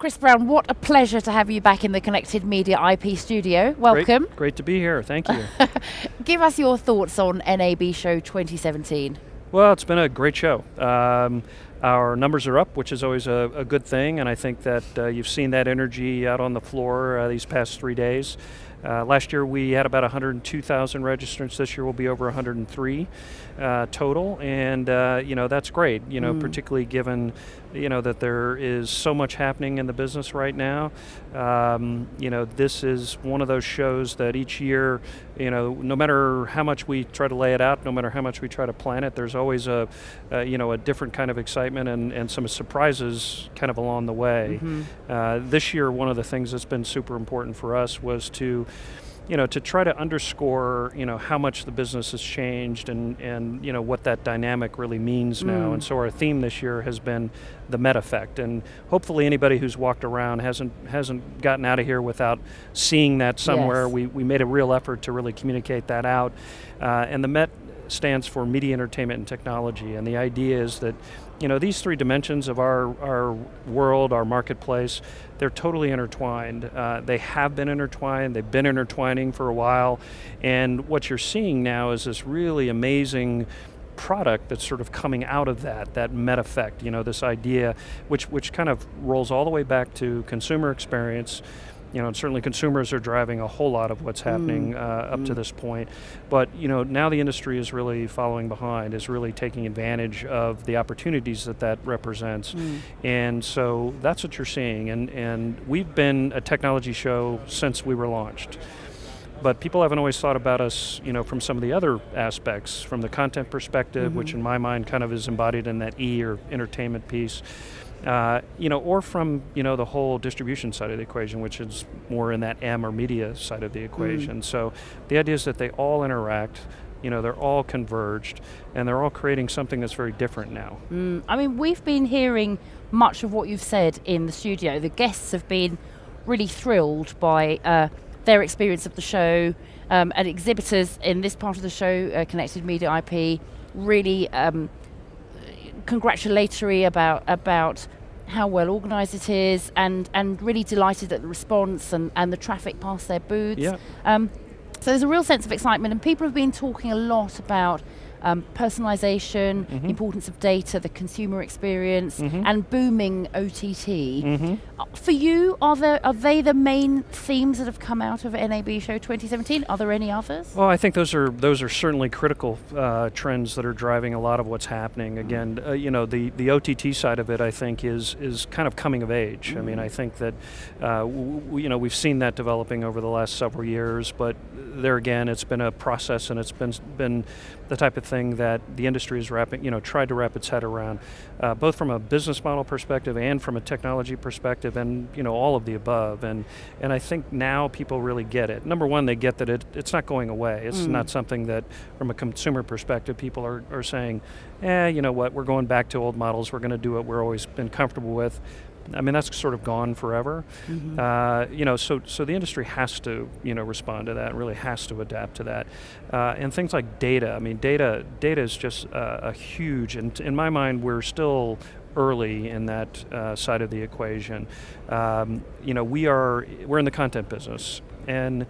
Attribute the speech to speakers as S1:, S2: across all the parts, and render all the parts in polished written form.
S1: Chris Brown, what a pleasure to have you back in the Connected Media IP studio. Welcome.
S2: Great to be here. Thank you.
S1: Give us your thoughts on NAB Show 2017.
S2: Well, it's been a great show. Our numbers are up, which is always a good thing, and I think that you've seen that energy out on the floor these past 3 days. Last year we had about 102,000 registrants. This year we'll be over 103 total, and that's great. Particularly given that there is so much happening in the business right now. This is one of those shows that each year, no matter how much we try to lay it out, no matter how much we try to plan it, there's always a different kind of excitement and some surprises kind of along the way. Mm-hmm. This year, one of the things that's been super important for us was to try to underscore, how much the business has changed and what that dynamic really means now. And so our theme this year has been the Met effect. And hopefully anybody who's walked around hasn't gotten out of here without seeing that somewhere. Yes. We made a real effort to really communicate that out. And the Met stands for Media, Entertainment, and Technology. And the idea is that these three dimensions of our world, our marketplace, they're totally intertwined. They have been intertwined. They've been intertwining for a while. And what you're seeing now is this really amazing product that's sort of coming out of that Met effect, this idea, which kind of rolls all the way back to consumer experience. And certainly consumers are driving a whole lot of what's happening up to this point. But, now the industry is really following behind, is really taking advantage of the opportunities that represents. And so that's what you're seeing. And we've been a technology show since we were launched. But people haven't always thought about us, from some of the other aspects, from the content perspective, which in my mind kind of is embodied in that E or entertainment piece. Or from, the whole distribution side of the equation, which is more in that M or media side of the equation. So the idea is that they all interact, they're all converged, and they're all creating something that's very different now.
S1: We've been hearing much of what you've said in the studio. The guests have been really thrilled by their experience of the show, and exhibitors in this part of the show, Connected Media IP, really congratulatory about how well organised it is, and really delighted at the response and the traffic past their booths.
S2: Yeah.
S1: So there's a real sense of excitement, and people have been talking a lot about personalisation, the importance of data, the consumer experience, and booming OTT. For you, are they the main themes that have come out of NAB Show 2017? Are there any others?
S2: Well, I think those are certainly critical trends that are driving a lot of what's happening. Again, the OTT side of it, I think, is kind of coming of age. I think that we've seen that developing over the last several years, but there again, it's been a process, and it's been the type of thing that the industry is tried to wrap its head around, both from a business model perspective and from a technology perspective, and all of the above. And I think now people really get it. Number one, they get that it's not going away. It's not something that, from a consumer perspective, people are saying, you know what, we're going back to old models. We're going to do what we're always been comfortable with. That's sort of gone forever. So the industry has to, respond to that, really has to adapt to that. And things like data, data is just a huge, and in my mind, we're still early in that side of the equation. We're in the content business, and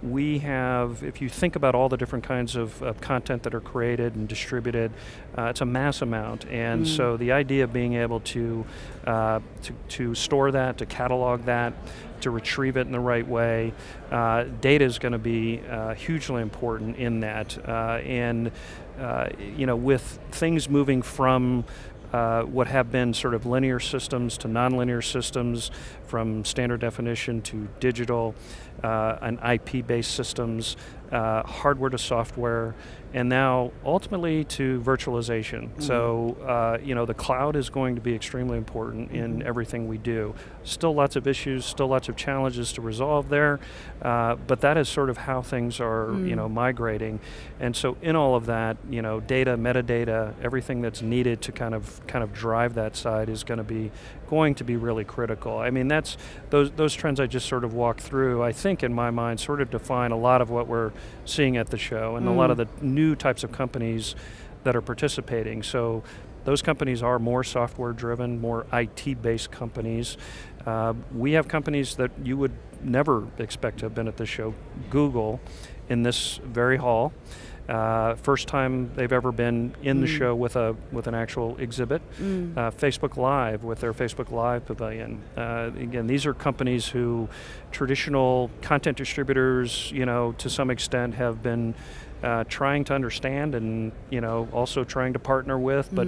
S2: we have, if you think about all the different kinds of content that are created and distributed, it's a mass amount. And so the idea of being able to store that, to catalog that, to retrieve it in the right way, data is going to be hugely important in that. With things moving from what have been sort of linear systems to nonlinear systems, from standard definition to digital, and IP-based systems, hardware to software, and now ultimately to virtualization. So, the cloud is going to be extremely important in everything we do. Still lots of issues, still lots of challenges to resolve there, but that is sort of how things are, migrating. And so in all of that, data, metadata, everything that's needed to kind of drive that side is going to be really critical. That's those trends I just sort of walked through, I think in my mind sort of define a lot of what we're seeing at the show, and a lot of the new types of companies that are participating. So those companies are more software driven, more IT based companies, We have companies that you would never expect to have been at this show. Google in this very hall. First time they've ever been in the show with an actual exhibit. Facebook Live with their Facebook Live pavilion. Again, these are companies who traditional content distributors, to some extent have been trying to understand and also trying to partner with, but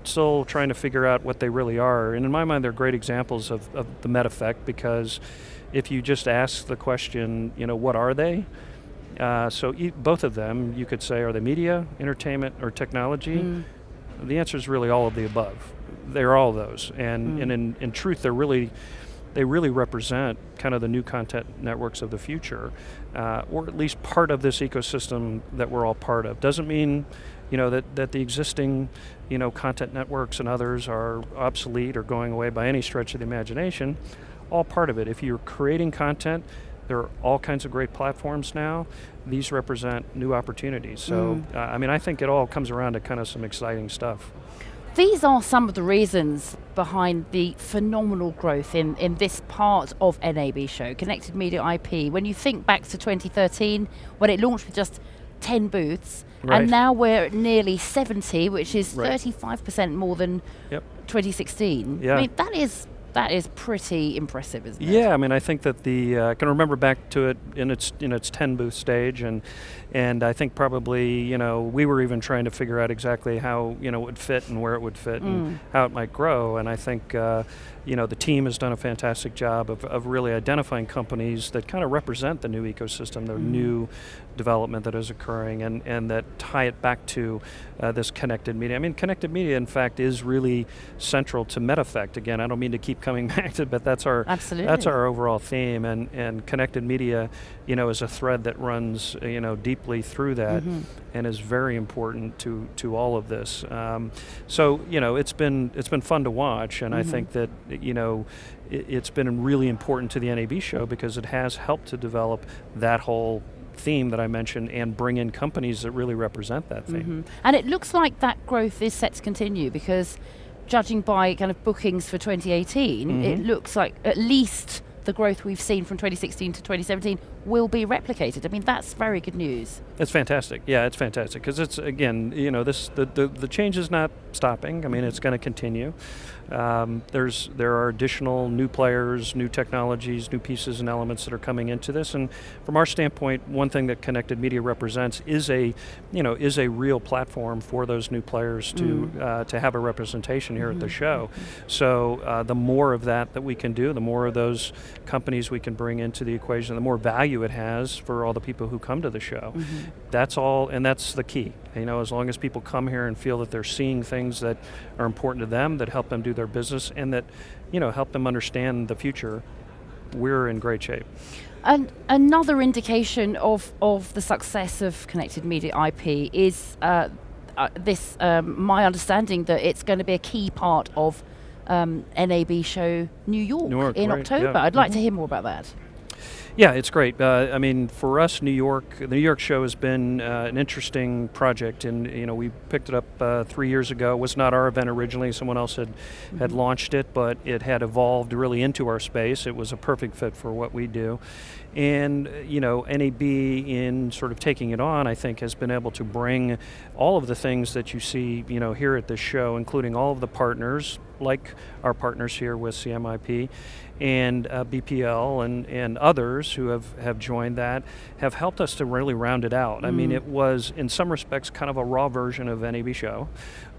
S2: still trying to figure out what they really are. And in my mind, they're great examples of the Meta effect, because if you just ask the question, what are they? Both of them, you could say, are they media, entertainment, or technology? The answer is really all of the above. They're all those, and in truth, they really represent kind of the new content networks of the future, or at least part of this ecosystem that we're all part of. Doesn't mean that the existing content networks and others are obsolete or going away by any stretch of the imagination. All part of it. If you're creating content, there are all kinds of great platforms now. These represent new opportunities. So, I think it all comes around to kind of some exciting stuff.
S1: These are some of the reasons behind the phenomenal growth in this part of NAB show, Connected Media IP. When you think back to 2013, when it launched with just 10 booths, and now we're at nearly 70, which is 35% more than 2016.
S2: Yeah.
S1: I mean, that is pretty impressive, isn't it?
S2: Yeah, I think that I can remember back to it in its 10 booth stage, and I think probably we were even trying to figure out exactly how it would fit and where it would fit and how it might grow. And I think the team has done a fantastic job of really identifying companies that kind of represent the new ecosystem, the new development that is occurring, and that tie it back to this connected media. Connected media, in fact, is really central to Meta effect. Again, I don't mean to keep coming back to it, but that's our overall theme, and connected media, is a thread that runs deeply through that, and is very important to all of this. So it's been fun to watch, and I think that it's been really important to the NAB show, because it has helped to develop that whole theme that I mentioned and bring in companies that really represent that theme.
S1: And it looks like that growth is set to continue, because judging by kind of bookings for 2018, it looks like at least the growth we've seen from 2016 to 2017 will be replicated. That's very good news.
S2: It's fantastic. Yeah, it's fantastic, because it's, again, the change is not stopping. It's going to continue. There are additional new players, new technologies, new pieces and elements that are coming into this. And from our standpoint, one thing that connected media represents is a real platform for those new players to have a representation here at the show. So the more of that we can do, the more of those companies we can bring into the equation, the more value it has for all the people who come to the show. That's all, and that's the key. As long as people come here and feel that they're seeing things that are important to them, that help them do their business, and that help them understand the future, we're in great shape.
S1: And another indication of the success of Connected Media IP is my understanding that it's going to be a key part of NAB show New York in October. I'd like to hear more about that.
S2: Yeah, it's great. For us, the New York show has been an interesting project, and we picked it up 3 years ago. It was not our event originally; someone else had launched it, but it had evolved really into our space. It was a perfect fit for what we do, and NAB, in sort of taking it on, I think has been able to bring all of the things that you see here at this show, including all of the partners, like our partners here with CMIP and BPL and others who have joined that, have helped us to really round it out. It was, in some respects, kind of a raw version of NAB show,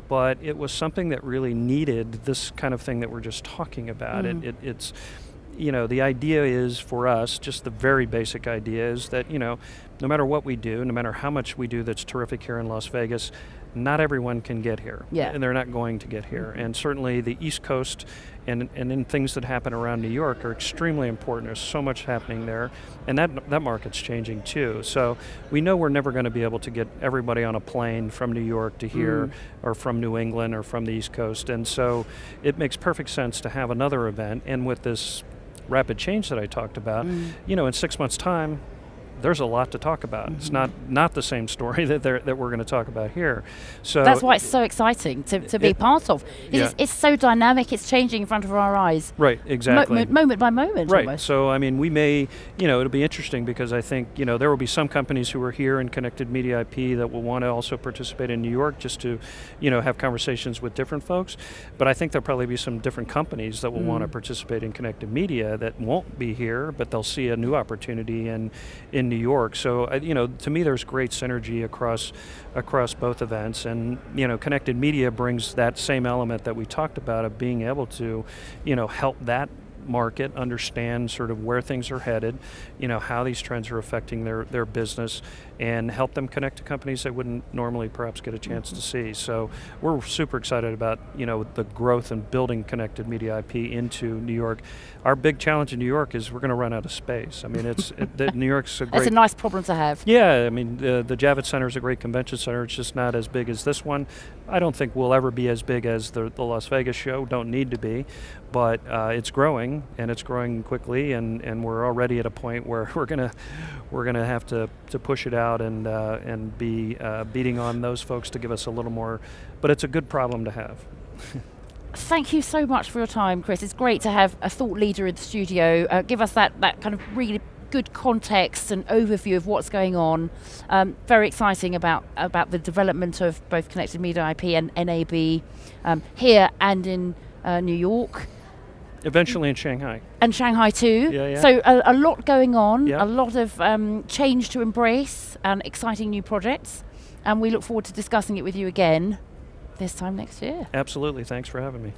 S2: but it was something that really needed this kind of thing that we're just talking about. It's the idea is, for us, just the very basic idea is that, no matter what we do, no matter how much we do that's terrific here in Las Vegas, not everyone can get here, and they're not going to get here. And certainly the East Coast and in things that happen around New York are extremely important. There's so much happening there, and that market's changing too. So we know we're never going to be able to get everybody on a plane from New York to here, or from New England, or from the East Coast. And so it makes perfect sense to have another event, and with this rapid change that I talked about, in 6 months' time, there's a lot to talk about. It's not the same story that we're going to talk about here. So
S1: that's why it's so exciting to be part of. It's so dynamic. It's changing in front of our eyes.
S2: Right, exactly.
S1: Moment by moment.
S2: Right.
S1: Almost.
S2: So I mean, we may, it'll be interesting because I think there will be some companies who are here in Connected Media IP that will want to also participate in New York just to, have conversations with different folks. But I think there'll probably be some different companies that will want to participate in Connected Media that won't be here, but they'll see a new opportunity in New York. So to me, there's great synergy across both events, and Connected Media brings that same element that we talked about of being able to, help that market understand sort of where things are headed, how these trends are affecting their business, and help them connect to companies they wouldn't normally perhaps get a chance to see. So we're super excited about the growth and building Connected Media IP into New York. Our big challenge in New York is we're going to run out of space. I mean, New York's a great...
S1: It's a nice problem to have.
S2: Yeah, I mean, the Javits Center is a great convention center. It's just not as big as this one. I don't think we'll ever be as big as the Las Vegas show. Don't need to be, but it's growing, and it's growing quickly, and we're already at a point where we're gonna have to push it out and be beating on those folks to give us a little more. But it's a good problem to have.
S1: Thank you so much for your time, Chris. It's great to have a thought leader in the studio. Give us that kind of really good context and overview of what's going on. Very exciting about the development of both Connected Media IP and NAB here and in New York.
S2: Eventually in Shanghai.
S1: And Shanghai too.
S2: Yeah.
S1: So a lot going on,
S2: yeah.
S1: A lot of change to embrace and exciting new projects. And we look forward to discussing it with you again this time next year.
S2: Absolutely. Thanks for having me.